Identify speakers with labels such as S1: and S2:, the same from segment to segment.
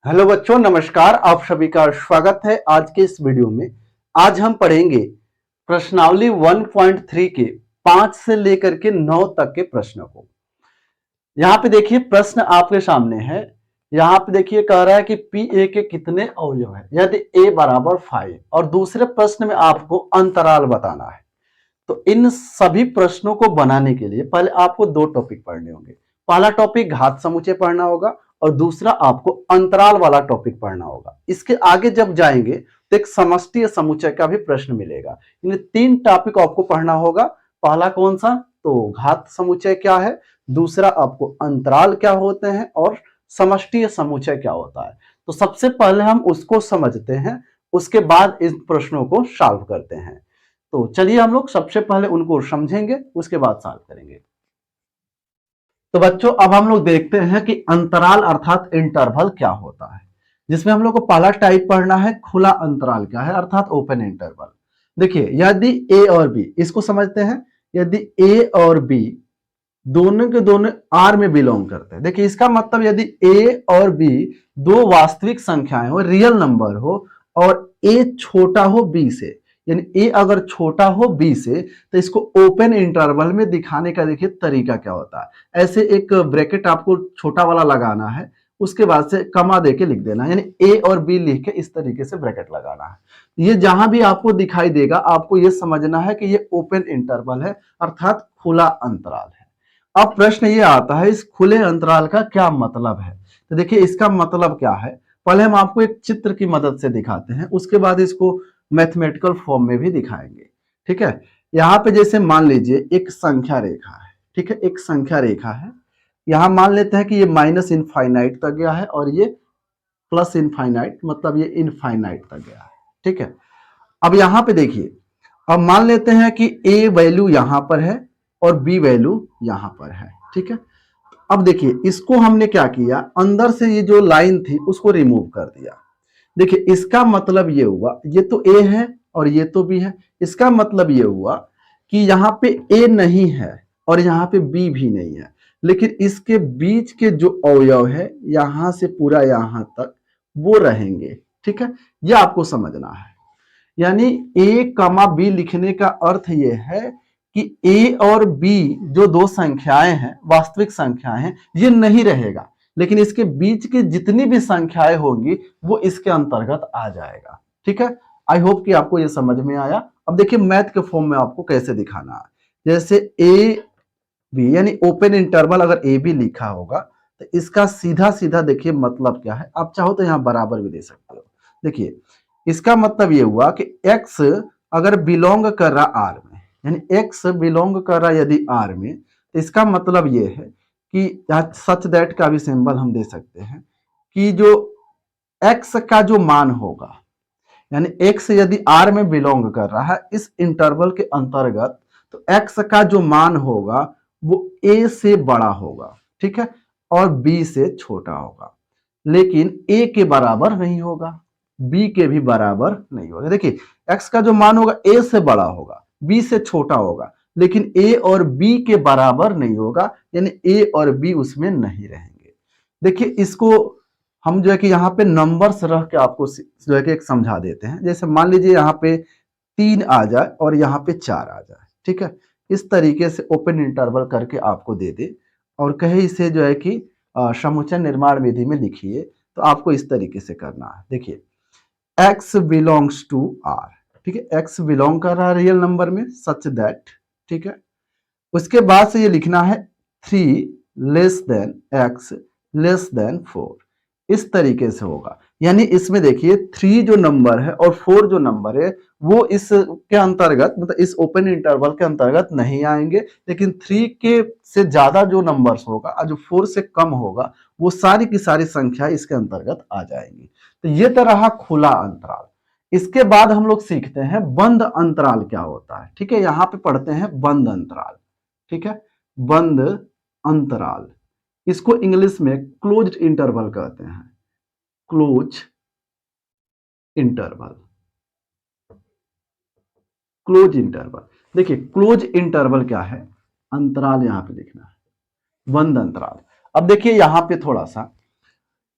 S1: Hello बच्चों, नमस्कार। आप सभी का स्वागत है आज के इस वीडियो में। आज हम पढ़ेंगे प्रश्नावली 1.3 के 5 से लेकर के 9 तक के प्रश्नों को। यहाँ पे देखिए प्रश्न आपके सामने है। यहाँ पे देखिए कह रहा है कि पी ए के कितने अवयव है यदि ए बराबर 5 और दूसरे प्रश्न में आपको अंतराल बताना है। तो इन सभी प्रश्नों को बनाने के लिए पहले आपको दो टॉपिक पढ़ने होंगे। पहला टॉपिक घात समुच्चय पढ़ना होगा और दूसरा आपको अंतराल वाला टॉपिक पढ़ना होगा। इसके आगे जब जाएंगे तो एक समष्टि समुच्चय का भी प्रश्न मिलेगा। इन तीन टॉपिक आपको पढ़ना होगा। पहला कौन सा? तो घात समुच्चय क्या है, दूसरा आपको अंतराल क्या होते हैं और समष्टि समुच्चय क्या होता है। तो सबसे पहले हम उसको समझते हैं, उसके बाद इन प्रश्नों को सॉल्व करते हैं। तो चलिए हम लोग सबसे पहले उनको समझेंगे, उसके बाद सॉल्व करेंगे। तो बच्चों अब हम लोग देखते हैं कि अंतराल अर्थात इंटरवल क्या होता है, जिसमें हम लोग को पहला टाइप पढ़ना है खुला अंतराल क्या है अर्थात ओपन इंटरवल। देखिए यदि ए और बी, इसको समझते हैं, यदि ए और बी दोनों के दोनों आर में बिलोंग करते हैं। देखिए इसका मतलब यदि ए और बी दो वास्तविक संख्याएं हो, रियल नंबर हो और ए छोटा हो बी से, यानी ए अगर छोटा हो बी से, तो इसको ओपन इंटरवल में दिखाने का देखिए तरीका क्या होता है। ऐसे एक ब्रैकेट आपको छोटा वाला लगाना है, उसके बाद से कमा देके लिख देना, यानी ए और बी लिख के इस तरीके से ब्रैकेट लगाना है। ये जहां भी आपको दिखाई देगा आपको ये समझना है कि ये ओपन इंटरवल है अर्थात खुला अंतराल है। अब प्रश्न ये आता है इस खुले अंतराल का क्या मतलब है। तो देखिए इसका मतलब क्या है, पहले हम आपको एक चित्र की मदद से दिखाते हैं, उसके बाद इसको मैथमेटिकल फॉर्म में भी दिखाएंगे। ठीक है, यहाँ पे जैसे मान लीजिए एक संख्या रेखा है। ठीक है, एक संख्या रेखा है। यहाँ मान लेते हैं कि ये माइनस इनफाइनाइट तक गया है और ये प्लस इनफाइनाइट, मतलब ये इनफाइनाइट तक गया है। ठीक है, अब यहाँ पे देखिए, अब मान लेते हैं कि ए वैल्यू यहां पर है और बी वैल्यू यहां पर है। ठीक है, अब देखिए इसको हमने क्या किया, अंदर से ये जो लाइन थी उसको रिमूव कर दिया। देखिए इसका मतलब ये हुआ, ये तो ए है और ये तो बी है। इसका मतलब ये हुआ कि यहाँ पे ए नहीं है और यहाँ पे बी भी नहीं है, लेकिन इसके बीच के जो अवयव है यहां से पूरा यहां तक वो रहेंगे। ठीक है, ये आपको समझना है। यानी ए कमा बी लिखने का अर्थ यह है कि ए और बी जो दो संख्याएं हैं, वास्तविक संख्याएं हैं, ये नहीं रहेगा, लेकिन इसके बीच की जितनी भी संख्याएं होंगी वो इसके अंतर्गत आ जाएगा। ठीक है, आई होप कि आपको ये समझ में आया। अब देखिए मैथ के फॉर्म में आपको कैसे दिखाना है। जैसे ए बी यानी ओपन इंटरवल अगर ए बी लिखा होगा तो इसका सीधा सीधा देखिए मतलब क्या है। आप चाहो तो यहां बराबर भी दे सकते हो। देखिए इसका मतलब ये हुआ कि x अगर बिलोंग कर रहा आर में, यानी x बिलोंग कर रहा यदि आर में, तो इसका मतलब ये है कि यहाँ सच दैट का भी सिंबल हम दे सकते हैं कि जो x का जो मान होगा, यानी x यदि आर में बिलोंग कर रहा है इस इंटरवल के अंतर्गत, तो x का जो मान होगा वो a से बड़ा होगा। ठीक है, और b से छोटा होगा, लेकिन a के बराबर नहीं होगा, b के भी बराबर नहीं होगा। देखिए x का जो मान होगा a से बड़ा होगा, b से छोटा होगा, लेकिन a और b के बराबर नहीं होगा, यानी a और b उसमें नहीं रहेंगे। देखिए इसको हम जो है कि यहाँ पे नंबर्स रख के आपको जो है कि एक समझा देते हैं। जैसे मान लीजिए यहाँ पे 3 आ जाए और यहाँ पे 4 आ जाए। ठीक है, इस तरीके से ओपन इंटरवल करके आपको दे दे और कहे इसे जो है कि समुच्चय निर्माण विधि में लिखिए, तो आपको इस तरीके से करना है। देखिए x बिलोंग्स टू r। ठीक है, x बिलोंग कर रहा है रियल नंबर में सच दैट। ठीक है, उसके बाद से ये लिखना है 3 less than x less then 4। इस तरीके से होगा, यानी इसमें देखिए 3 जो नंबर है और 4 जो नंबर है वो इस के अंतर्गत, मतलब इस ओपन इंटरवल के अंतर्गत नहीं आएंगे, लेकिन 3 के से ज्यादा जो नंबर्स होगा और जो 4 से कम होगा वो सारी की सारी संख्या इसके अंतर्गत आ जाएंगी। तो ये तो रहा खुला अंतराल। इसके बाद हम लोग सीखते हैं बंद अंतराल क्या होता है। ठीक है, यहाँ पे पढ़ते हैं बंद अंतराल। ठीक है, बंद अंतराल, इसको इंग्लिश में क्लोज्ड इंटरवल कहते हैं। Close interval, close interval. देखिए क्लोज इंटरवल क्या है, अंतराल यहां पे लिखना है, बंद अंतराल। अब देखिए यहां पे थोड़ा सा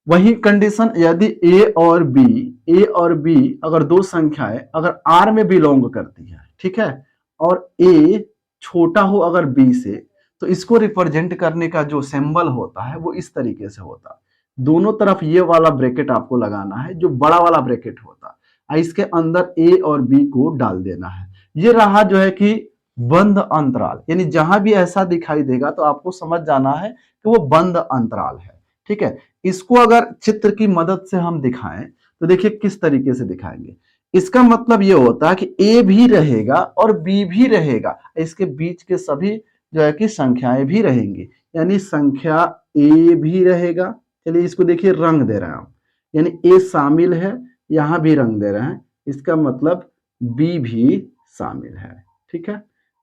S1: वही कंडीशन यदि ए और बी अगर दो संख्याएं अगर आर में बिलोंग करती है, ठीक है, और ए छोटा हो अगर बी से, तो इसको रिप्रेजेंट करने का जो सिंबल होता है वो इस तरीके से होता है। दोनों तरफ ये वाला ब्रैकेट आपको लगाना है जो बड़ा वाला ब्रैकेट होता है, इसके अंदर ए और बी को डाल देना है। ये रहा जो है कि बंद अंतराल, यानी जहां भी ऐसा दिखाई देगा तो आपको समझ जाना है कि वो बंद अंतराल है, ठीक है। इसको अगर चित्र की मदद से हम दिखाएं तो देखिए किस तरीके से दिखाएंगे। इसका मतलब ये होता है कि ए भी रहेगा और बी भी रहेगा, इसके बीच के सभी जो है कि संख्याएं भी रहेंगी, यानी संख्या ए भी रहेगा। चलिए इसको देखिए रंग दे रहे हैं हम, यानी ए शामिल है, यहां भी रंग दे रहे हैं, इसका मतलब बी भी शामिल है, ठीक है।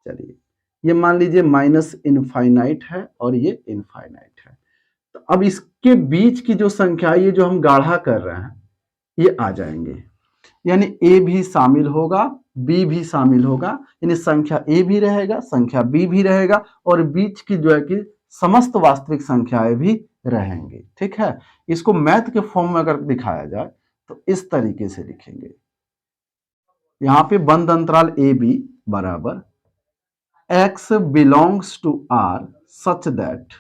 S1: चलिए ये मान लीजिए माइनस इनफाइनाइट है और ये इनफाइनाइट है। तो अब इसके बीच की जो संख्या ये जो हम गाढ़ा कर रहे हैं ये आ जाएंगे, यानी ए भी शामिल होगा, बी भी शामिल होगा, यानी संख्या ए भी रहेगा, संख्या बी भी रहेगा और बीच की जो है कि समस्त वास्तविक संख्याएं भी रहेंगी, ठीक है। इसको मैथ के फॉर्म में अगर दिखाया जाए तो इस तरीके से लिखेंगे। यहां पे बंद अंतराल ए बी बराबर x belongs to r such that,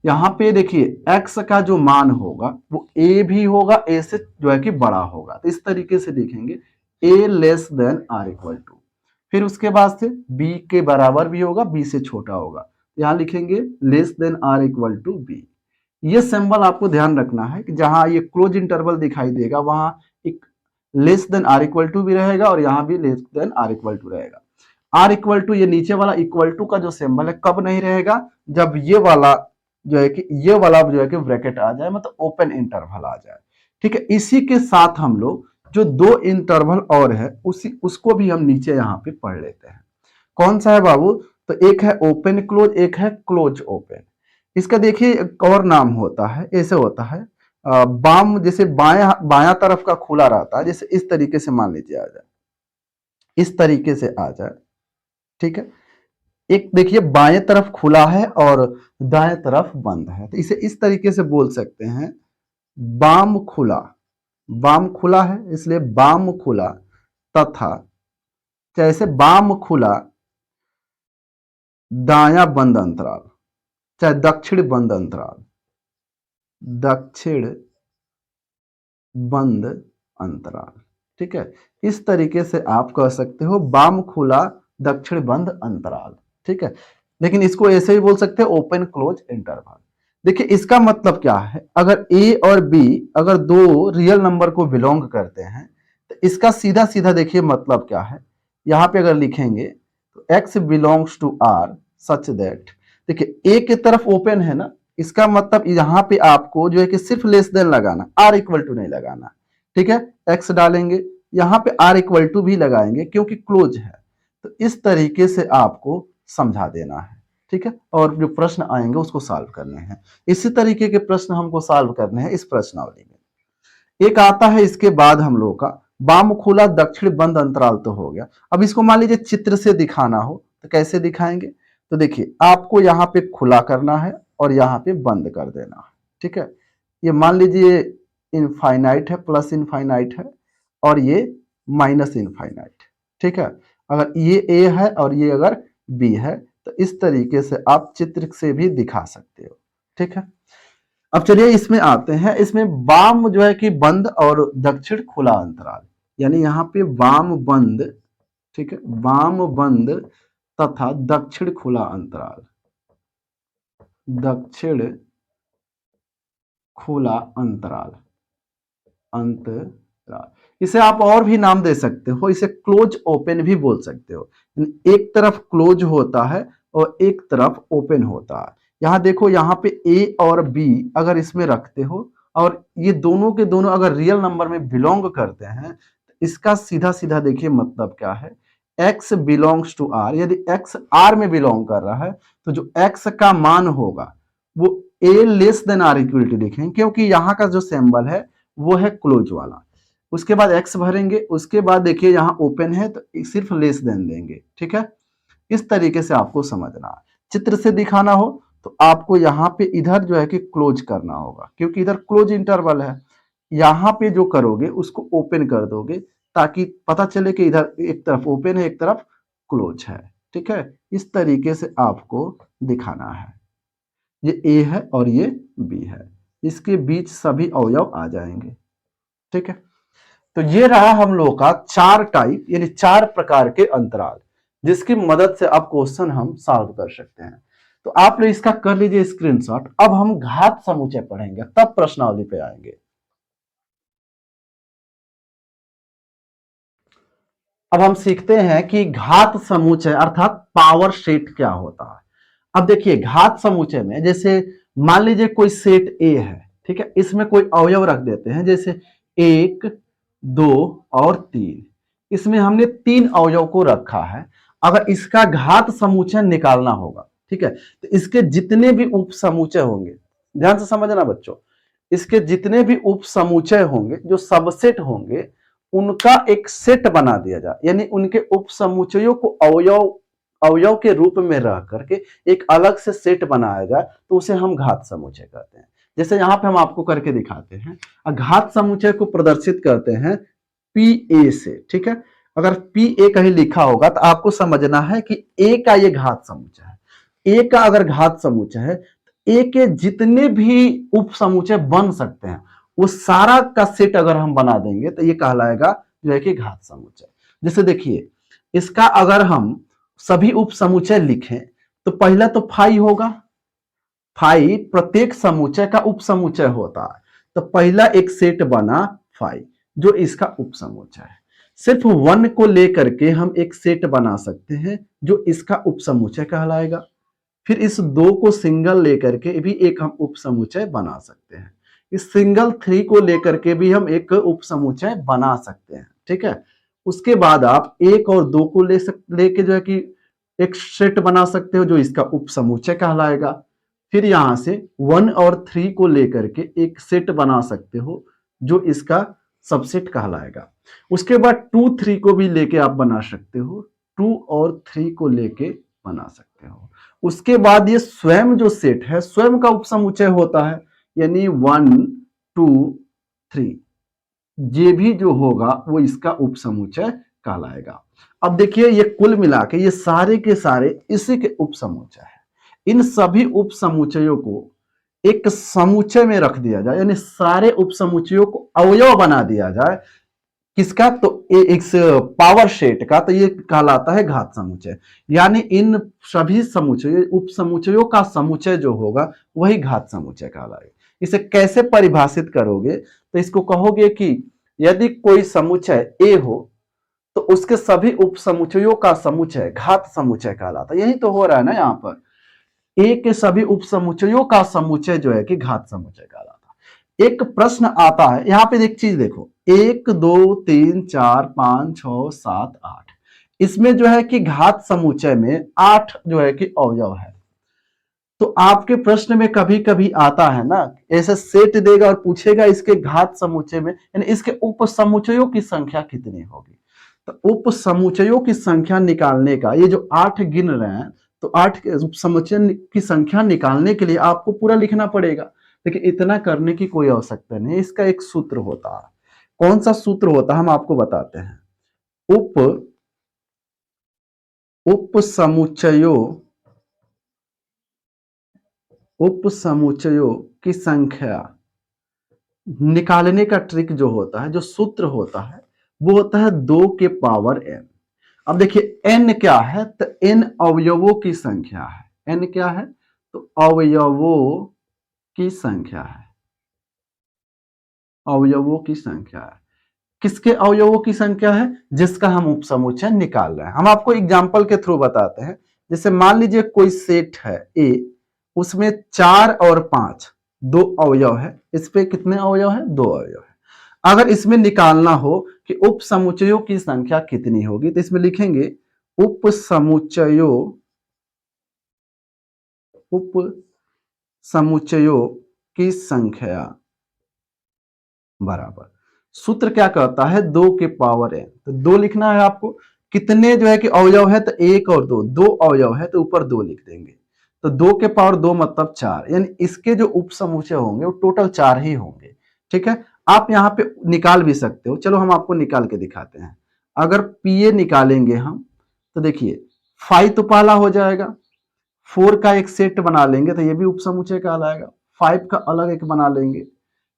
S1: यहां पे देखिए x का जो मान होगा वो a भी होगा, a से जो है कि बड़ा होगा, तो इस तरीके से लिखेंगे a less than r equal to, फिर उसके बाद से b के बराबर भी होगा, b से छोटा होगा, यहां लिखेंगे less than r equal to b। ये सिंबल आपको ध्यान रखना है कि जहां ये क्लोज इंटरवल दिखाई देगा वहां एक less than r equal to भी रहेगा और यहां भी less than r equal to रहेगा। r इक्वल टू ये नीचे वाला इक्वल टू का जो सिंबल है कब नहीं रहेगा, जब ये वाला जो है कि ये वाला जो है कि ब्रैकेट आ जाए, मतलब ओपन इंटरवल आ जाए, ठीक है। इसी के साथ हम लोग जो दो इंटरवल और है उसको भी हम नीचे यहाँ पे पढ़ लेते हैं। कौन सा है बाबू, तो एक है ओपन क्लोज, एक है क्लोज ओपन। इसका देखिए एक और नाम होता है, ऐसे होता है बाम, जैसे बाया बाया तरफ का खुला रहता है, जैसे इस तरीके से मान लीजिए आ जाए, इस तरीके से आ जाए, ठीक है। एक देखिए बाएं तरफ खुला है और दाएं तरफ बंद है, तो इसे इस तरीके से बोल सकते हैं बाम खुला, बाम खुला है इसलिए बाम खुला, तथा जैसे बाम खुला दाया बंद अंतराल, चाहे दक्षिण बंद अंतराल, दक्षिण बंद अंतराल, ठीक है। इस तरीके से आप कह सकते हो बाम खुला दक्षिण बंद अंतराल, ठीक है। लेकिन इसको ऐसे ही बोल सकते हैं ओपन क्लोज इंटरवल। देखिए इसका मतलब क्या है, अगर ए और बी अगर दो रियल नंबर को बिलोंग करते हैं तो इसका सीधा सीधा देखिए मतलब क्या है, यहां पे अगर लिखेंगे तो x belongs to r such that, देखिए ए की तरफ ओपन है ना, इसका मतलब यहां पे आपको जो है कि सिर्फ लेस देन लगाना, आर इक्वल टू नहीं लगाना, ठीक है। एक्स डालेंगे, यहां पे आर इक्वल टू भी लगाएंगे क्योंकि क्लोज है, तो इस तरीके से आपको समझा देना है, ठीक है। और जो प्रश्न आएंगे उसको सॉल्व करने हैं, इसी तरीके के प्रश्न हमको सॉल्व करने हैं इस प्रश्नावली में। एक आता है इसके बाद हम लोग का बाम खुला दक्षिण बंद अंतराल, तो हो गया। अब इसको मान लीजिए चित्र से दिखाना हो तो कैसे दिखाएंगे, तो देखिए आपको यहाँ पे खुला करना है और यहाँ पे बंद कर देना है, ठीक है। ये मान लीजिए इनफाइनाइट है, प्लस इनफाइनाइट है और ये माइनस इनफाइनाइट, ठीक है। अगर ये ए है और ये अगर बी है तो इस तरीके से आप चित्र से भी दिखा सकते हो, ठीक है। अब चलिए इसमें आते हैं, इसमें वाम जो है कि बंद और दक्षिण खुला अंतराल, यानी यहाँ पे वाम बंद, ठीक है, वाम बंद तथा दक्षिण खुला अंतराल, दक्षिण खुला अंतराल, अंतराल इसे आप और भी नाम दे सकते हो, इसे क्लोज ओपन भी बोल सकते हो। एक तरफ क्लोज होता है और एक तरफ ओपन होता है। यहां देखो, यहाँ पे ए और बी अगर इसमें रखते हो और ये दोनों के दोनों अगर रियल नंबर में बिलोंग करते हैं तो इसका सीधा सीधा देखिए मतलब क्या है, x बिलोंग्स टू r, यदि x r में बिलोंग कर रहा है तो जो x का मान होगा वो a less than r equality लिखेंगे, क्योंकि यहाँ का जो सिंबल है वो है क्लोज वाला। उसके बाद x भरेंगे, उसके बाद देखिए यहाँ ओपन है तो सिर्फ लेस देन देंगे, ठीक है। इस तरीके से आपको समझना है। चित्र से दिखाना हो तो आपको यहाँ पे इधर जो है कि क्लोज करना होगा, क्योंकि इधर क्लोज इंटरवल है। यहाँ पे जो करोगे उसको ओपन कर दोगे, ताकि पता चले कि इधर एक तरफ ओपन है, एक तरफ क्लोज है। ठीक है, इस तरीके से आपको दिखाना है। ये ए है और ये बी है, इसके बीच सभी अवयव आ जाएंगे। ठीक है, तो ये रहा हम लोग का 4 टाइप यानी 4 प्रकार के अंतराल, जिसकी मदद से आप क्वेश्चन हम सॉल्व कर सकते हैं। तो आप लोग इसका कर लीजिए स्क्रीनशॉट। अब हम घात समुच्चय पढ़ेंगे, तब प्रश्नावली पे आएंगे। अब हम सीखते हैं कि घात समुच्चय अर्थात पावर सेट क्या होता है। अब देखिए घात समुच्चय में, जैसे मान लीजिए कोई सेट ए है, ठीक है, इसमें कोई अवयव रख देते हैं, जैसे 1, 2 और 3। इसमें हमने 3 अवयव को रखा है। अगर इसका घात समुच्चय निकालना होगा, ठीक है, तो इसके जितने भी उप समुच्चय होंगे, ध्यान से समझना बच्चों, इसके जितने भी उप समुच्चय होंगे, जो सबसेट होंगे, उनका एक सेट बना दिया जाए, यानी उनके उप समुच्चयों को अवयव अवयव के रूप में रह करके एक अलग से सेट बनाया जाए, तो उसे हम घात समुच्चय कहते हैं। जैसे यहां पे हम आपको करके दिखाते हैं। घात समुच्चय को प्रदर्शित करते हैं पी ए से। ठीक है, अगर पी ए कहीं लिखा होगा तो आपको समझना है कि ए का ये घात समुच्चय है। ए का अगर घात समुच्चय है तो ए के जितने भी उप समुच्चय बन सकते हैं, वो सारा का सेट अगर हम बना देंगे तो ये कहलाएगा जो है कि घात समुच्चय। जैसे देखिए, इसका अगर हम सभी उप समुच्चय लिखें तो पहला तो फाई होगा। फाई प्रत्येक समुच्चय का उप समुच्चय होता है, तो पहला एक सेट बना फाई, जो इसका उप समुच्चय है। सिर्फ 1 को लेकर के हम एक सेट बना सकते हैं, जो इसका उप समुच्चय कहलाएगा। फिर इस 2 को सिंगल लेकर के भी एक हम उप समुच्चय बना सकते हैं। इस सिंगल 3 को लेकर के भी हम एक उप समुच्चय बना सकते हैं। ठीक है, उसके बाद आप 1 और 2 को लेके जो है कि एक सेट बना सकते हो, जो इसका उप समुच्चय कहलाएगा। फिर यहां से 1 और 3 को लेकर के एक सेट बना सकते हो, जो इसका सबसेट कहलाएगा। उसके बाद 2, 3 को भी लेके आप बना सकते हो, 2 और 3 को लेके बना सकते हो। उसके बाद ये स्वयं जो सेट है, स्वयं का उपसमुच्चय होता है, यानी 1, 2, 3, ये भी जो होगा वो इसका उपसमुच्चय कहलाएगा। अब देखिए, ये कुल मिला के ये सारे के सारे इसी के उपसमुच्चय है। इन सभी उपसमुच्चयों को एक समुच्चय में रख दिया जाए, यानी सारे उपसमुच्चयों को अवयव बना दिया जाए। किसका? तो एक पावर सेट का, तो ये कहलाता है घात समुच्चय। यानी इन सभी समुच्चय उप समुच्चयों का समुच्चय जो होगा वही घात समुच्चय कहलाएगा। इसे कैसे परिभाषित करोगे? तो इसको कहोगे कि यदि कोई समुच्चय ए हो तो उसके सभी उप समुच्चयों का समुच्चय घात समुच्चय कहलाता है। यही तो हो रहा है ना यहाँ पर, ए के सभी उप समुच्चयों का समुच्चय जो है कि घात समुच्चय कहलाता है। एक प्रश्न आता है यहाँ पे, एक चीज देखो, 1, 2, 3, 4, 5, 6, 7, 8, इसमें जो है कि घात समुच्चय में 8 जो है कि अवयव है। तो आपके प्रश्न में कभी कभी आता है ना, ऐसे सेट देगा और पूछेगा इसके घात समुच्चय में, यानी इसके उप समुच्चयों की संख्या कितनी होगी। तो उप समुच्चयों की संख्या निकालने का, ये जो 8 गिन रहे हैं, तो 8 के उप समुच्चय की संख्या निकालने के लिए आपको पूरा लिखना पड़ेगा। लेकिन इतना करने की कोई आवश्यकता नहीं, इसका एक सूत्र होता है। कौन सा सूत्र होता है हम आपको बताते हैं। उप समुच्चयों की संख्या निकालने का ट्रिक जो होता है, जो सूत्र होता है, वो होता है 2 के पावर n। अब देखिए n क्या है, तो n अवयवों की संख्या है। n क्या है? तो अवयवों की संख्या है। अवयवों की संख्या है। किसके अवयवों की संख्या है? जिसका हम उपसमुच्चय निकाल रहे हैं। हम आपको एग्जांपल के थ्रू बताते हैं। जैसे मान लीजिए कोई सेट है ए, उसमें 4 और 5 2 अवयव है। इस पे कितने अवयव है? 2 अवयव है। अगर इसमें निकालना हो कि उप समुच्चयों की संख्या कितनी होगी, तो इसमें लिखेंगे उप समुच्चयों की संख्या बराबर, सूत्र क्या कहता है? 2 के पावर n। तो 2 लिखना है आपको। कितने जो है कि अवयव है? तो 1 और 2, 2 अवयव है तो ऊपर 2 लिख देंगे। तो 2 के पावर 2 मतलब 4, यानी इसके जो उप समूचे होंगे वो टोटल 4 ही होंगे। ठीक है, आप यहाँ पे निकाल भी सकते हो, चलो हम आपको निकाल के दिखाते हैं। अगर पीए निकालेंगे हम तो देखिए 5 तो पहला हो जाएगा, 4 का एक सेट बना लेंगे तो ये भी उपसमुच्चय कहलाएगा, 5 का अलग एक बना लेंगे,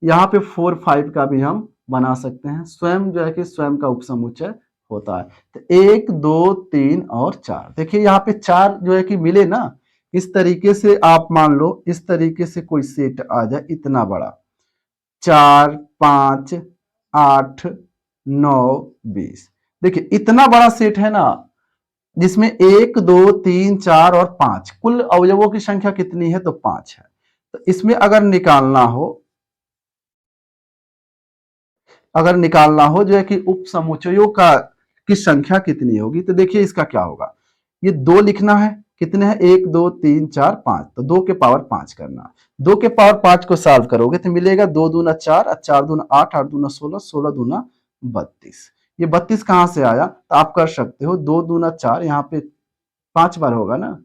S1: यहाँ पे 4 5 का भी हम बना सकते हैं, स्वयं जो है कि स्वयं का उपसमुच्चय होता है। तो 1 2 3 और 4, देखिए यहाँ पे 4 जो है कि मिले ना, इस तरीके से आप मान लो इस तरीके से कोई सेट आ जाए इतना बड़ा, 4 5 8 9 20, देखिए इतना बड़ा सेट है ना, जिसमें 1 2 3 4 और 5 कुल अवयवों की संख्या कितनी है, तो 5 है। तो इसमें अगर निकालना हो जो है कि उप समुच्चयों का की संख्या कितनी होगी, तो देखिए इसका क्या होगा, ये 2 लिखना है, कितने हैं 1 2 3 4 5, तो 2 के पावर 5 करना, 2 के पावर 5 को सॉल्व करोगे तो मिलेगा 2 दूना 4 और 4 दूना 8, 8 दूना 16, 16 दूना 32। ये 32 कहां से आया, तो आप कर सकते हो 2 दूना 4, यहाँ पे 5 बार होगा ना,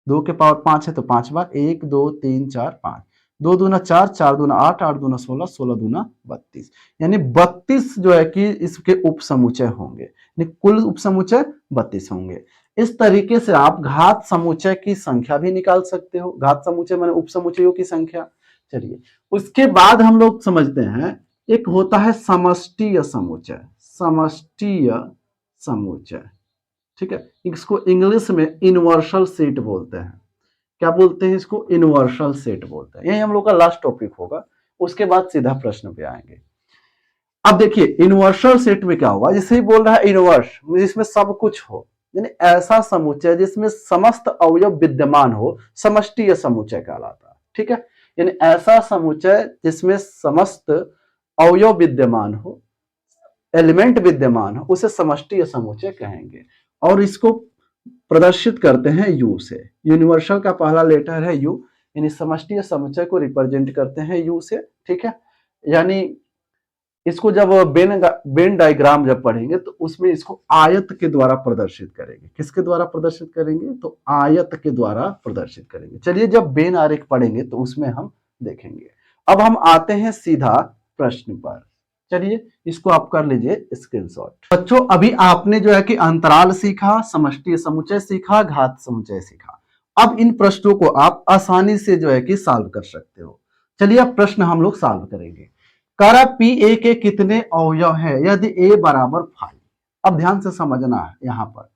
S1: 2 के पावर 5 है तो 5 बार, 1 2 3 4 5, 2 दूना 4, 4 दूना 8, 8 दूना 16, 16 दूना 32, यानी 32 जो है कि इसके उप समुच्चय होंगे, यानी कुल उप समुच्चय 32 होंगे। इस तरीके से आप घात समुच्चय की संख्या भी निकाल सकते हो, घात समुच्चय माने उप समुच्चयों की संख्या। चलिए उसके बाद हम लोग समझते हैं, एक होता है समष्टीय समुच्चय, समष्टीय समुच्चय, ठीक है, इसको इंग्लिश में यूनिवर्सल सेट बोलते हैं। क्या बोलते हैं इसको, यूनिवर्सल सेट बोलते हैं। यही हम लोग का लास्ट टॉपिक होगा, उसके बाद सीधा प्रश्न पे आएंगे। अब देखिए यूनिवर्सल सेट में क्या होगा, जैसे ही बोल रहा है यूनिवर्स, जिसमें सब कुछ हो, यानी ऐसा समुच्चय जिसमें समस्त अवयव विद्यमान हो, समष्टीय समुच्चय कहलाता है। ठीक है, यानी ऐसा समुच्चय जिसमें समस्त अवयव विद्यमान हो, एलिमेंट विद्यमान हो, उसे समष्टीय समुच्चय कहेंगे। और इसको प्रदर्शित करते हैं यू से, यूनिवर्सल का पहला लेटर है यू, यानी समष्टीय समुच्चय को रिप्रेजेंट करते हैं यू से। ठीक है, यानी इसको जब बेन डायग्राम जब पढ़ेंगे तो उसमें इसको आयत के द्वारा प्रदर्शित करेंगे। किसके द्वारा प्रदर्शित करेंगे, तो आयत के द्वारा प्रदर्शित करेंगे। चलिए जब बेन आरेख पढ़ेंगे तो उसमें हम देखेंगे। अब हम आते हैं सीधा प्रश्न पर, चलिए इसको आप कर लीजिए स्क्रीनशॉट। बच्चों अभी आपने जो है कि अंतराल सीखा, समष्टि समुच्चय सीखा, घात समुच्चय सीखा। अब इन प्रश्नों को आप आसानी से जो है कि सॉल्व कर सकते हो। चलिए अब प्रश्न हम लोग सॉल्व करेंगे। करा पी ए के कितने अवयव है यदि ए बराबर 5। अब ध्यान से समझना है, यहाँ पर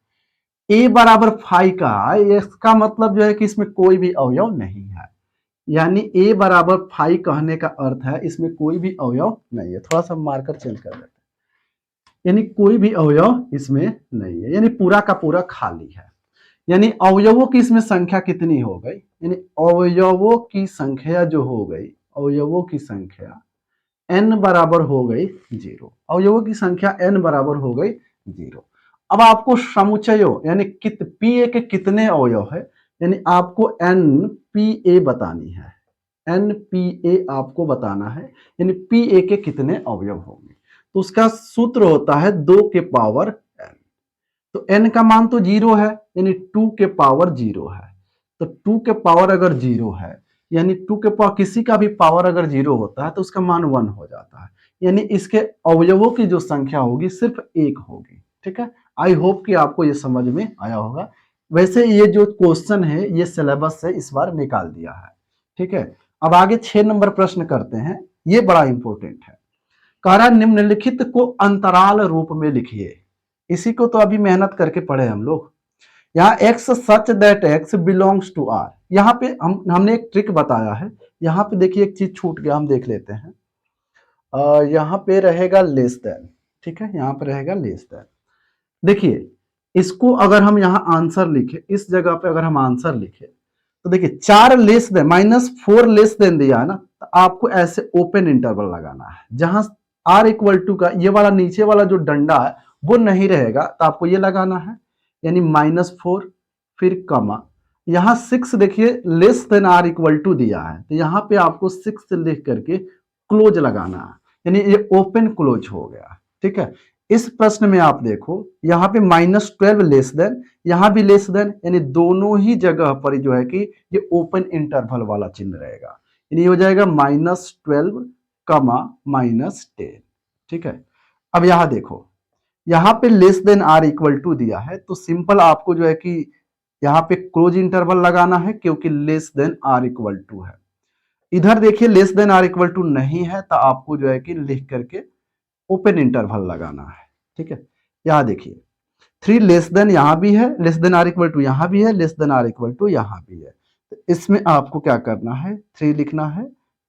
S1: ए बराबर 5 का इसका मतलब जो है कि इसमें कोई भी अवयव नहीं है, यानी ए बराबर 5 कहने का अर्थ है इसमें कोई भी अवयव नहीं है। थोड़ा सा मार्कर चेंज कर देते हैं, यानी कोई भी अवयव इसमें नहीं है, यानी पूरा का पूरा खाली है। यानी अवयवों की इसमें संख्या कितनी हो गई, यानी अवयवों की संख्या जो हो गई, अवयवों की संख्या n बराबर हो गई 0, अवयवों की संख्या n बराबर हो गई 0। अब आपको समुच्चयों यानी पी ए के कितने अवयव है, यानी आपको एन पी ए बतानी है, एन पी ए आपको बताना है, यानी पी ए के कितने अवयव होंगे। तो उसका सूत्र होता है 2 के पावर n, तो n का मान तो 0 है, यानी 2 के पावर 0 है। तो 2 के पावर अगर 0 है, यानी 2 के पावर किसी का भी पावर अगर 0 होता है तो उसका मान 1 हो जाता है, यानी इसके अवयवों की जो संख्या होगी सिर्फ 1 होगी। ठीक है, आई होप कि आपको ये समझ में आया होगा। वैसे ये जो क्वेश्चन है ये सिलेबस से इस बार निकाल दिया है। ठीक है, अब आगे 6 नंबर प्रश्न करते हैं, ये बड़ा इंपॉर्टेंट है। कह रहा निम्नलिखित को अंतराल रूप में लिखिए। इसी को तो अभी मेहनत करके पढ़े हम लोग। यहाँ x such that x belongs to r, यहाँ पे हमने एक ट्रिक बताया है। यहाँ पे देखिए एक चीज छूट गया, हम देख लेते हैं। यहाँ पे रहेगा लेस देन, ठीक है, यहाँ पे रहेगा लेस देन। देखिए इसको अगर हम यहाँ आंसर लिखे, इस जगह पे अगर हम आंसर लिखे तो देखिए 4 लेस देन -4 लेस देन दिया है ना, तो आपको ऐसे ओपन इंटरवल लगाना है। जहां r इक्वल टू का ये वाला नीचे वाला जो डंडा है वो नहीं रहेगा, तो आपको ये लगाना है, यानी -4 फिर कमा, यहाँ 6 देखिए less than r equal to दिया है, तो यहाँ पे आपको 6 लिख करके क्लोज लगाना है, यानी ये ओपन क्लोज हो गया। ठीक है, इस प्रश्न में आप देखो यहाँ पे -12 लेस देन, यहां भी लेस देन, यानी दोनों ही जगह पर जो है कि ये ओपन इंटरवल वाला चिन्ह रहेगा, यानी हो जाएगा -12 कमा -10। ठीक है, अब यहां देखो, यहाँ पे less than r equal to दिया है, तो सिंपल आपको जो है कि यहाँ पे क्लोज इंटरवल लगाना है, क्योंकि less than r equal to है। इधर देखिए less than r equal to नहीं है, तो आपको जो है कि लिख करके ओपन इंटरवल लगाना है। ठीक है, यहां देखिए 3 लेस देन यहां भी है, less than r equal to यहां भी है, less than r equal to यहां भी है। तो इसमें आपको क्या करना है, 3 लिखना है,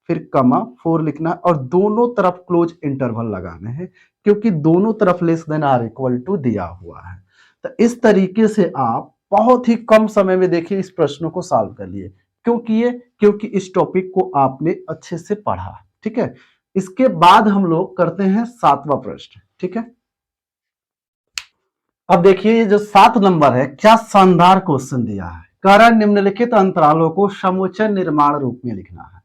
S1: फिर कमा 4 लिखना है, और दोनों तरफ क्लोज इंटरवल लगाने हैं, क्योंकि दोनों तरफ less than r equal to दिया हुआ है। तो इस तरीके से आप बहुत ही कम समय में देखिए इस प्रश्न को सॉल्व कर लिए। क्यों किए? क्योंकि इस टॉपिक को आपने अच्छे से पढ़ा। ठीक है, इसके बाद हम लोग करते हैं 7वां प्रश्न। ठीक है, अब देखिए ये जो 7 नंबर है, क्या शानदार क्वेश्चन दिया है। कारण निम्नलिखित अंतरालों को समुच्चय निर्माण रूप में लिखना है।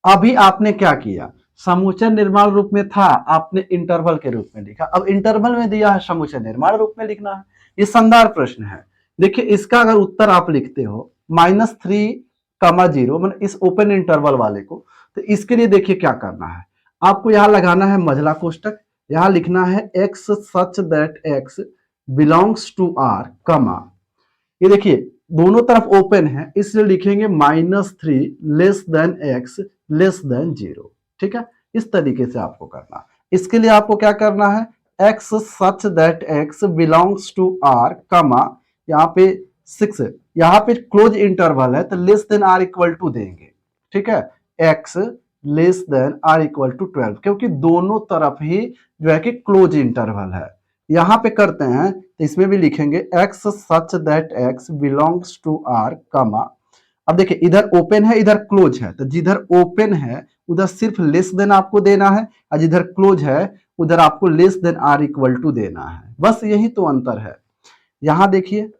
S1: अभी आपने क्या किया, समुच्चय निर्माण रूप में था, आपने इंटरवल के रूप में लिखा। अब इंटरवल में दिया है, समुच्चय निर्माण रूप में लिखना है। ये शानदार प्रश्न है। देखिए इसका अगर उत्तर आप लिखते हो -3, 0, मतलब इस ओपन इंटरवल वाले को, तो इसके लिए देखिए क्या करना है, आपको यहां लगाना है मझला कोष्टक, यहां लिखना है x such that x belongs to r, comma, ये देखिए दोनों तरफ ओपन है, इसलिए लिखेंगे -3 less than x less then 0। ठीक है, इस तरीके से आपको करना। इसके लिए आपको क्या करना है, x such that x belongs to r, comma, यहाँ पे 6, यहाँ पे क्लोज इंटरवल है, तो less than r equal to देंगे। ठीक है, x less than r equal to 12, क्योंकि दोनों तरफ ही जो है कि क्लोज इंटरवल है। यहां पे करते हैं तो इसमें भी लिखेंगे x such that x belongs to r, comma, अब देखिए इधर ओपन है इधर क्लोज है, तो जिधर ओपन है उधर सिर्फ लेस देन आपको देना है, और जिधर क्लोज है उधर आपको less than r equal to देना है। बस यही तो अंतर है। यहां देखिए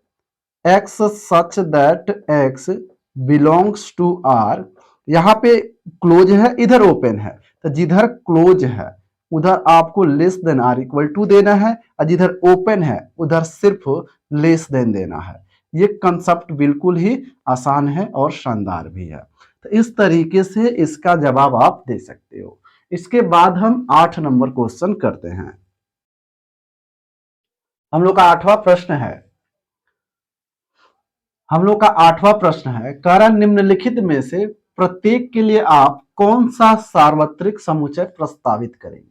S1: x such that x belongs to r, यहां पे क्लोज है इधर ओपन है, तो जिधर क्लोज है उधर आपको less than r equal to देना है, और जिधर ओपन है उधर सिर्फ लेस देन देना है। ये कंसेप्ट बिल्कुल ही आसान है और शानदार भी है। तो इस तरीके से इसका जवाब आप दे सकते हो। इसके बाद हम 8 नंबर क्वेश्चन करते हैं। हम लोग का 8वां प्रश्न है, कारण निम्नलिखित में से प्रत्येक के लिए आप कौन सा सार्वत्रिक समुच्चय प्रस्तावित करेंगे।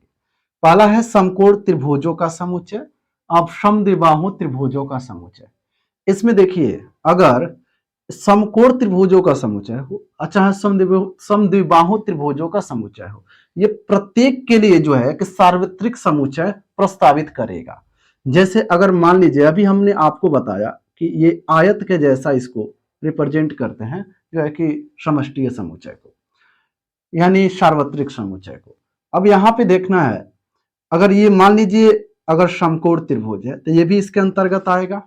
S1: पहला है समकोण त्रिभुजों का समुच्चय, अब समद्विबाहु त्रिभुजों का समुच्चय। इसमें देखिए अगर समकोण त्रिभुजों का समुच्चय हो, अच्छा समद्विबाहु त्रिभुजों का समुच्चय हो, ये प्रत्येक के लिए जो है कि सार्वत्रिक समुच्चय प्रस्तावित करेगा। जैसे अगर मान लीजिए अभी हमने आपको बताया कि ये आयत के जैसा इसको रिप्रेजेंट करते हैं, जो है कि समष्टीय समुच्चय को, यानी सार्वत्रिक समुच्चय को। अब यहाँ पे देखना है, अगर ये मान लीजिए अगर समकोण त्रिभुज है तो ये भी इसके अंतर्गत आएगा।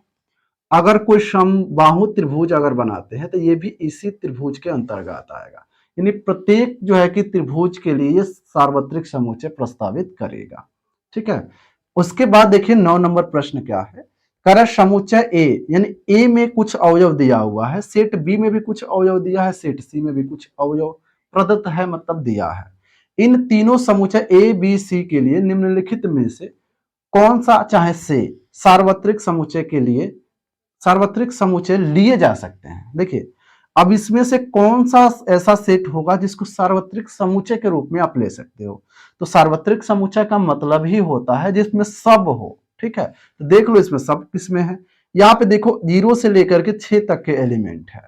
S1: अगर कोई समबाहु त्रिभुज अगर बनाते हैं तो ये भी इसी त्रिभुज के अंतर्गत आएगा। यानी प्रत्येक जो है कि त्रिभुज के लिए ये सार्वत्रिक समुच्चय प्रस्तावित करेगा। ठीक है, उसके बाद देखिए 9 नंबर प्रश्न क्या है, कर समुच्चय ए, यानी ए में कुछ अवयव दिया हुआ है, सेट बी में भी कुछ अवयव दिया है, सेट सी में भी कुछ अवयव प्रदत्त है, मतलब दिया है। इन तीनों समुच्चय ए बी सी के लिए निम्नलिखित में से कौन सा, चाहे से सार्वत्रिक समुच्चय के लिए सार्वत्रिक समुच्चय लिए जा सकते हैं। देखिए अब इसमें से कौन सा ऐसा सेट होगा जिसको सार्वत्रिक समुच्चय के रूप में आप ले सकते हो। तो सार्वत्रिक समुच्चय का मतलब ही होता है जिसमें सब हो। ठीक है, तो देख लो इसमें सब किसमें है। यहाँ पे देखो 0 से लेकर के 6 तक के एलिमेंट है,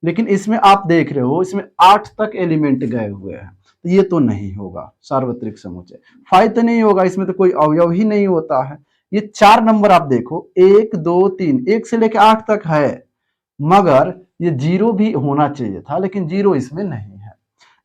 S1: लेकिन इसमें आप देख रहे हो इसमें 8 तक एलिमेंट गए हुए हैं, तो ये तो नहीं होगा सार्वत्रिक समुच्चय। 5 तो नहीं होगा, इसमें तो कोई अवयव ही नहीं होता है। ये 4 नंबर आप देखो 1 2 3, 1 से लेकर 8 तक है, मगर ये 0 भी होना चाहिए था, लेकिन 0 इसमें नहीं है।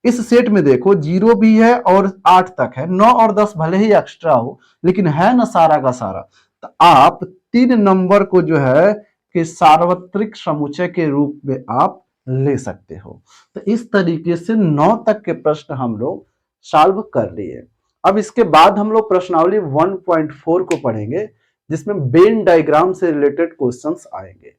S1: इस सेट में देखो 0 भी है और 8 तक है, 9 और 10 भले ही एक्स्ट्रा हो लेकिन है ना सारा का सारा। तो आप 3 नंबर को जो है कि सार्वत्रिक समुच्चय के रूप में आप ले सकते हो। तो इस तरीके से 9 तक के प्रश्न हम लोग सॉल्व कर लिए। अब इसके बाद हम लोग प्रश्नावली 1.4 को पढ़ेंगे जिसमें वेन डायग्राम से रिलेटेड क्वेश्चंस आएंगे।